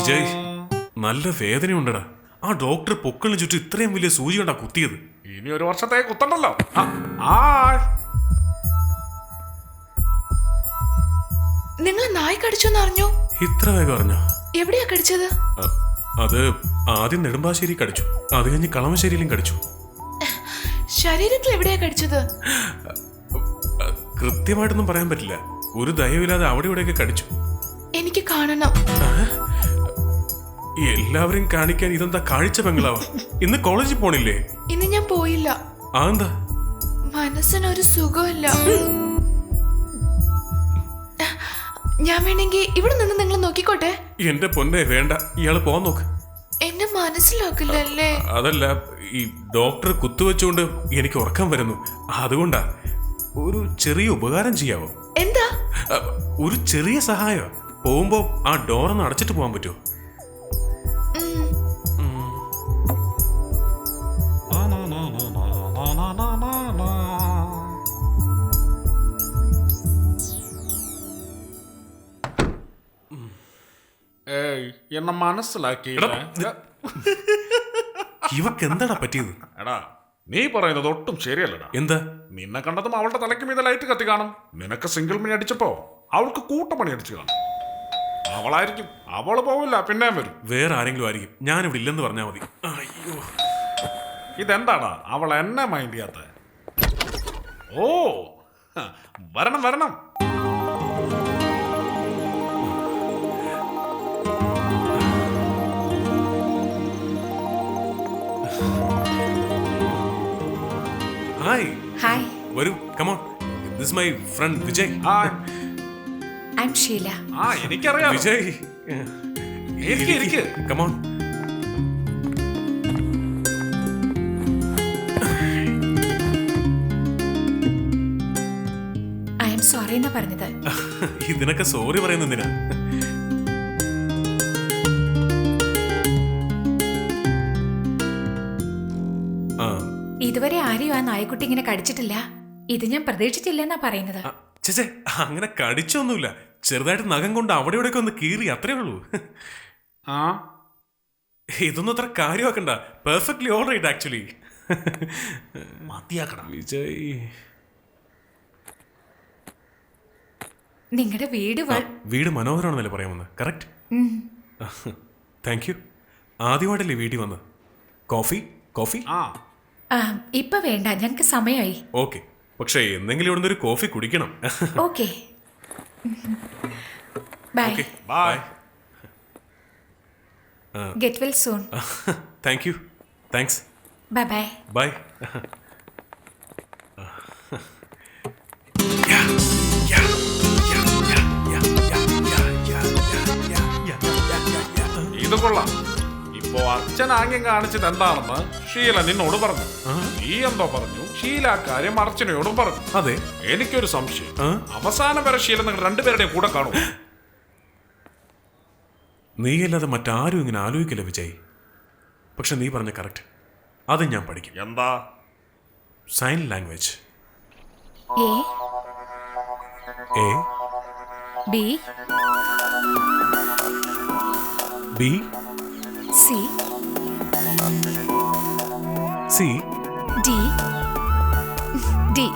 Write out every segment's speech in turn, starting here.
വിജയ് നല്ല വേദനയുണ്ടടാ. ആ ഡോക്ടർ പൊക്കളിന് ചുറ്റും ഇത്രയും വലിയ സൂചി കൊണ്ടാ കുത്തിയത്. ഇനി ഒരു വർഷത്തേക്ക് കുത്തണ്ടല്ലോ. നിങ്ങൾ നായി കടിച്ചോന്ന് അറിഞ്ഞോ? ഇത്ര വേഗം അറിഞ്ഞോ? എവിടെയാ കടിച്ചത്? അത് ആദ്യം നെടുമ്പാശ്ശേരി കടിച്ചു, അത് കഴിഞ്ഞ് കളമശ്ശേരിയിലും കടിച്ചു. ശരീരത്തിൽ എവിടെയാ കടിച്ചത്? കൃത്യമായിട്ടൊന്നും പറയാൻ പറ്റില്ല. ഒരു ദയവില്ലാതെ അവിടെ ഇവിടെയൊക്കെ കടിച്ചു. എനിക്ക് കാണണം. എല്ലാവരും കാണിക്കാൻ ഇതെന്താ കാഴ്ച ബംഗ്ലാവാ? ഇന്ന് കോളേജിൽ പോണില്ലേ? ഇന്ന് ഞാൻ പോയില്ല. അതെന്താ? മനസ്സിനൊരു സുഖമില്ല. ഞാൻ വേണമെങ്കിൽ ഇവിടെ നിന്ന് നിങ്ങൾ നോക്കിക്കോട്ടെ. എന്റെ പൊന്നെ വേണ്ട, ഇയാള് പോവാൻ നോക്ക്. എന്നെ മനസ്സിലാക്കില്ലല്ലേ? അതല്ല, ഈ ഡോക്ടർ കുത്തുവെച്ചുകൊണ്ട് എനിക്ക് ഉറക്കം വരുന്നു, അതുകൊണ്ടാ. ഒരു ചെറിയ ഉപകാരം ചെയ്യാവോ? എന്താ? ഒരു ചെറിയ സഹായം. പോകുമ്പോ ആ ഡോറൊന്ന് അടച്ചിട്ട് പോകാൻ പറ്റുമോ? എന്നെ മനസ്സിലാക്കി. ഇവക്ക് എന്താടാ പറ്റിയത്? എടാ, നീ പറയുന്നത് ഒട്ടും ശരിയല്ലടാ. എന്താ? നിന്നെ കണ്ടതും അവളുടെ തലയ്ക്ക് മീതെ ലൈറ്റ് കത്തി കാണും. നിനക്ക് സിംഗിൾ മണി അടിച്ചപ്പോ അവൾക്ക് കൂട്ടമണി അടിച്ചു കാണും. അവളായിരിക്കും. അവള് പോവില്ല, പിന്നെയും വരും. വേറെ ആരെങ്കിലും ആയിരിക്കും. ഞാനിവിടെ ഇല്ലെന്ന് പറഞ്ഞാൽ മതി. അയ്യോ, ഇതെന്താടാ അവൾ എന്നെ മൈൻഡ് ചെയ്യാത്ത? ഓ, വരണം വരണം. ഹായ്. ഹായ്, വരൂ, come on. This my friend Vijay. I am Sheela. എനിക്കറിയാം. വിജയ്, ഇരിക്ക്. കമോൺ. ഐ എം സോറി എന്നാ പറഞ്ഞത്. ഇതിനൊക്കെ സോറി പറയുന്നതിനാ? ഇതുവരെ ആരെയും ആ നായ്ക്കുട്ടി ഇങ്ങനെ കടിച്ചിട്ടില്ല. ഇത് ഞാൻ പ്രതീക്ഷിച്ചില്ലെന്നാ പറയുന്നത്. ചേച്ചേ, അങ്ങനെ കടിച്ചൊന്നുമില്ല. ചെറുതായിട്ട് നഖം കൊണ്ട് അവിടെ ഇവിടെയൊക്കെ ഒന്ന് കീറി, അത്രേ ഉള്ളൂ. ഇതൊന്നും അത്ര കാര്യമാക്കണ്ട. Perfectly all right actually. മതിയാക്കണം വിജയ്. നിങ്ങളുടെ വീട് മനോഹരമാണെന്നല്ലേ പറയാമെന്ന്? കറക്റ്റ്. Thank you. ആദ്യമായിട്ടല്ലേ വീട്ടിൽ വന്ന്? കോഫി? ഇപ്പൊ വേണ്ട, ഞങ്ങക്ക് സമയമായി. ഓക്കെ, പക്ഷേ എന്തെങ്കിലും ഇവിടുന്ന് ഒരു കോഫി കുടിക്കണം. Okay, bye. Bye. Get well soon. Thank you. Thanks. Bye bye. Bye. ഇത് കൊള്ളാം. ഇപ്പോ അച്ഛൻ ആംഗ്യം കാണിച്ചത് എന്താണെന്ന് ഷീല നിന്നോട് പറഞ്ഞു. നീ എന്തോ പറഞ്ഞു. ഷീല കാര്യം അർച്ചനയോടും പറഞ്ഞു. അതെ. എനിക്കൊരു സംശയം. അവസാനം വരെ ഷീല നിങ്ങൾ രണ്ടുപേരുടെയും കൂടെ കാണും. നീയല്ലാതെ മറ്റാരും ഇങ്ങനെ ആലോചിക്കില്ല വിജയ്. പക്ഷെ നീ പറഞ്ഞ കറക്റ്റ്. അത് ഞാൻ പഠിക്കും. എന്താ? Sign language. A A B B C C D D.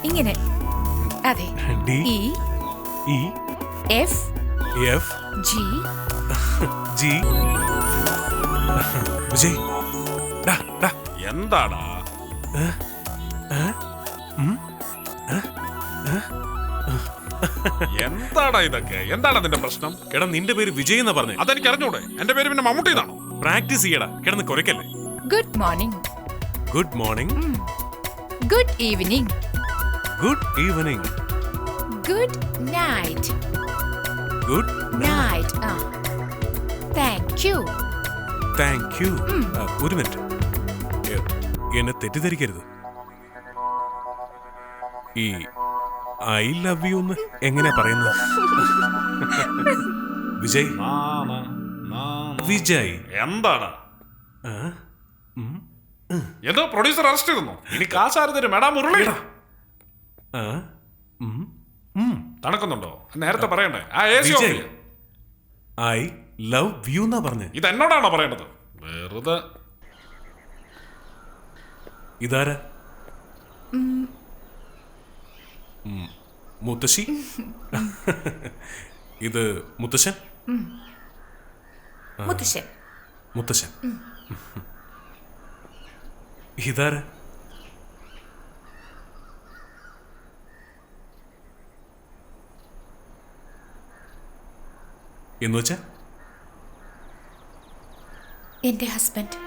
ഇങ്ങനെ. അതെ. D E E F F G G. Vijay, എന്താടാ? എന്താടാ ഇതൊക്കെ? എന്താണ് അതിന്റെ പ്രശ്നം? എടാ, നിന്റെ പേര് വിജയ് എന്നാ പറഞ്ഞേ. അതെനിക്ക് അറിഞ്ഞൂടെ? എന്റെ പേര് പിന്നെ മമ്മൂട്ടി എന്നാണോ? പ്രാക്ടീസ് ചെയ്യടാ, കിടന്ന് കുറയ്ക്കല്ലേ. Good morning. Good morning. Good evening. Good evening. Good night. Good night. Thank you. Thank you. ഒരു മിനിറ്റ്, എന്നെ തെറ്റിദ്ധരിക്കരുത്. ഈ ഐ ലവ് യു എന്ന് എങ്ങനെയാ പറയുന്നത്? വിജയ്. വിജയ് എന്താണ്? ഏതോ പ്രൊഡ്യൂസർ അറസ്റ്റ് ചെയ്തു. ഇനി കാശാര് തരും? മേഡം മുരളി തണുക്കുന്നുണ്ടോ? നേരത്തെ പറയണ്ടേ? ആ AC Vijay, I love view എന്നാ പറഞ്ഞേ. ഇത് എന്നോടാണോ പറയേണ്ടത്? വെറുതെ. ഇതാരാ? മുത്തശ്ശി? ഇത് മുത്തശ്ശൻ? മുത്തശ്ശൻ. മുത്തശ്ശൻ. ഇതാരാ? എന്ന് വെച്ചാ? എന്റെ ഹസ്ബൻഡ്.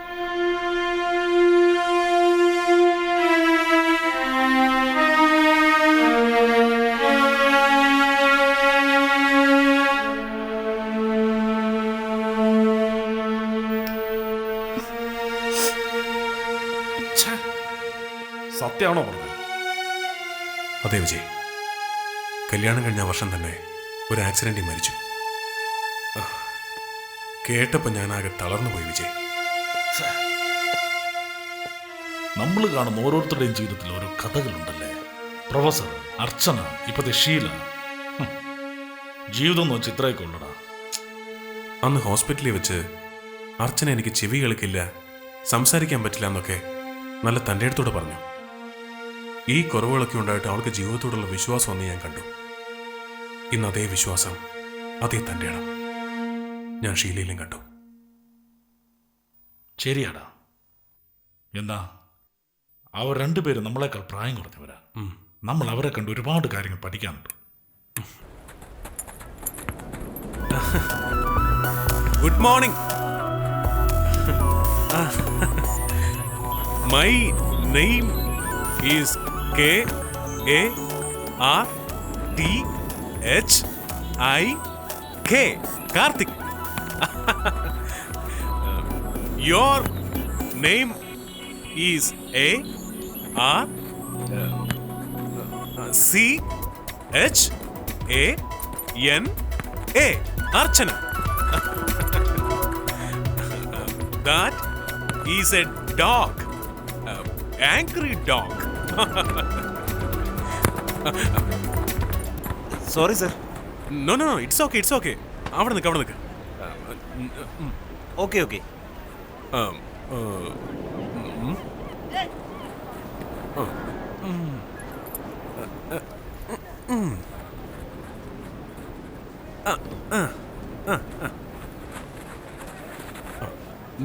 സത്യമാണോ പറഞ്ഞത്? അതെ വിജയ്, കല്യാണം കഴിഞ്ഞ വർഷം തന്നെ ഒരു ആക്സിഡന്റിൽ മരിച്ചു. കേട്ടപ്പോൾ ഞാനാകെ തളർന്നു പോയി വിജയ്. നമ്മൾ കാണുന്ന ഓരോരുത്തരുടെയും ജീവിതത്തിൽ ഓരോ കഥകളുണ്ടല്ലേ. പ്രൊഫസർ, അർച്ചന, ഇപ്പത്തെ ഷീല. ജീവിതം എന്ന് വെച്ച് ഇത്രയൊക്കെ ഉള്ളടാ. അന്ന് ഹോസ്പിറ്റലിൽ വെച്ച് അർച്ചന എനിക്ക് ചെവി കേൾക്കില്ല, സംസാരിക്കാൻ പറ്റില്ല എന്നൊക്കെ നല്ല തൻ്റെ അടുത്തോടെ പറഞ്ഞു. ഈ കുറവുകളൊക്കെ ഉണ്ടായിട്ട് അവൾക്ക് ജീവിതത്തോടുള്ള വിശ്വാസം ഒന്ന് ഞാൻ കണ്ടു. ഇന്ന് അതേ വിശ്വാസം, അതേ തൻ്റെ ഇടം ഞാൻ ഷീലയിലും കണ്ടു. ശരിയാടാ. എന്നാ അവർ രണ്ടുപേരും നമ്മളെക്കാൾ പ്രായം കുറഞ്ഞവരാ. നമ്മൾ അവരെ കണ്ട് ഒരുപാട് കാര്യങ്ങൾ പഠിക്കാനുണ്ട്. Good morning. My name is KARTHIK. Karthik. Your name is ARCHANA. Archana. That is a dog. Angry dog. Sorry sir. No, it's okay. അവിടെ നിൽക്ക്. ഓക്കെ.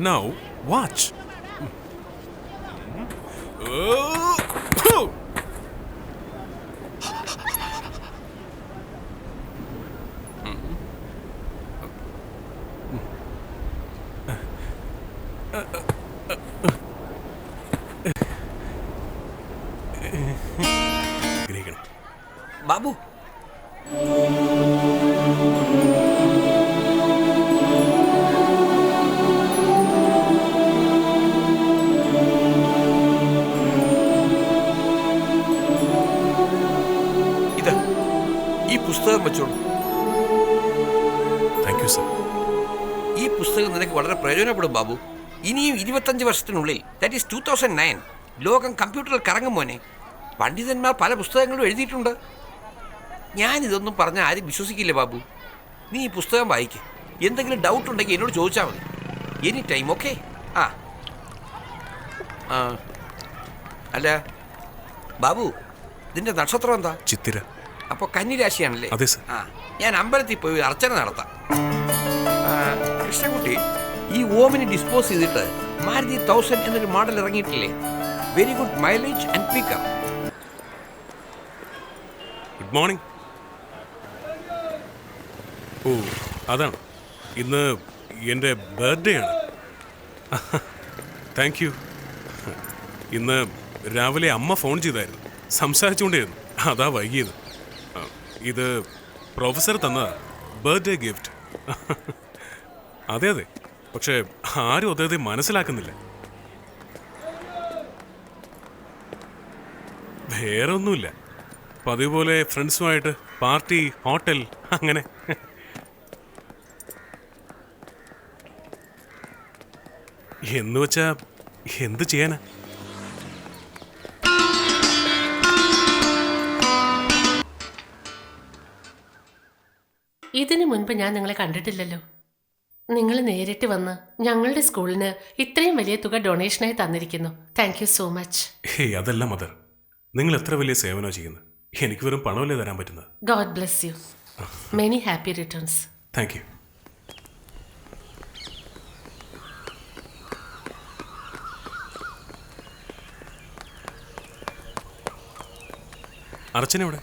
Now watch. ബാബു, ഇത് ഈ പുസ്തകം വെച്ചോളൂ. Thank you sir. ഈ പുസ്തകം നിനക്ക് വളരെ പ്രയോജനപ്പെടും ബാബു. ഇനിയും 25 വർഷത്തിനുള്ളിൽ, ദാറ്റ് ഈസ് 2009, ലോകം കമ്പ്യൂട്ടറിൽ കറങ്ങും മോനെ. പണ്ഡിതന്മാർ പല പുസ്തകങ്ങളും എഴുതിയിട്ടുണ്ട്. ഞാനിതൊന്നും പറഞ്ഞാൽ ആരും വിശ്വസിക്കില്ല ബാബു. നീ ഈ പുസ്തകം വായിക്ക്. എന്തെങ്കിലും ഡൗട്ട് ഉണ്ടെങ്കിൽ എന്നോട് ചോദിച്ചാൽ മതി. Any time. ഓക്കെ? അല്ല ബാബു, ഇതിൻ്റെ നക്ഷത്രം എന്താ? ചിത്തിര. അപ്പോൾ കന്നിരാശിയാണല്ലേ? അതെ സർ. ഞാൻ അമ്പലത്തിൽ പോയി അർച്ചന നടത്താം. കൃഷ്ണൻകുട്ടി, ഈ ഓമിനെ ഡിസ്പോസ് ചെയ്തിട്ട് മാരുതി 1000 എന്നൊരു മോഡൽ ഇറങ്ങിയിട്ടില്ലേ? Very good mileage and pickup. Good morning. ഓ, അതാണ്. ഇന്ന് എൻ്റെ ബർത്ത്ഡേ ആണ്. Thank you. ഇന്ന് രാവിലെ അമ്മ ഫോൺ ചെയ്തായിരുന്നു, സംസാരിച്ചുകൊണ്ടിരുന്നു, അതാ വൈകിയത്. ഇത് പ്രൊഫസർ തന്നതാ, ബർത്ത്ഡേ ഗിഫ്റ്റ്. അതെ, പക്ഷെ ആരും അദ്ദേഹത്തെ മനസ്സിലാക്കുന്നില്ല. വേറെ ഒന്നുമില്ല, പതിവ് പോലെ ഫ്രണ്ട്സുമായിട്ട് പാർട്ടി, ഹോട്ടൽ, അങ്ങനെ. എന്ന് വെച്ചാ എന്ത് ചെയ്യാനാ? ഇതിനു മുൻപ് ഞാൻ നിങ്ങളെ കണ്ടിട്ടില്ലല്ലോ. നിങ്ങൾ നേരിട്ട് വന്ന് ഞങ്ങളുടെ സ്കൂളിന് ഇത്രയും വലിയ തുക ഡൊണേഷനായി തന്നിരിക്കുന്നു. Thank you so much. Hey അതല്ല മദർ, നിങ്ങൾ എത്ര വലിയ സേവനമാണ് ചെയ്യുന്നത്. എനിക്ക് വെറും പണമല്ലേ തരാൻ പറ്റുന്നത്. God bless you. Many happy returns. Thank you. Archana എവിടെ?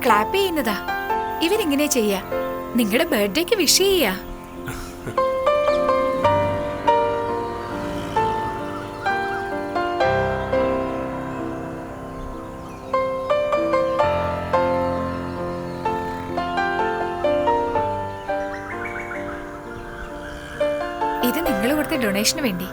ക്ലാപ്പ് ചെയ്യുന്നതാ ഇവരിങ്ങനെ ചെയ്യാ. നിങ്ങളുടെ ബർത്ത്ഡേക്ക് വിഷ് ചെയ്യാ. ഇത് നിങ്ങൾ കൊടുത്ത ഡൊണേഷന് വേണ്ടി.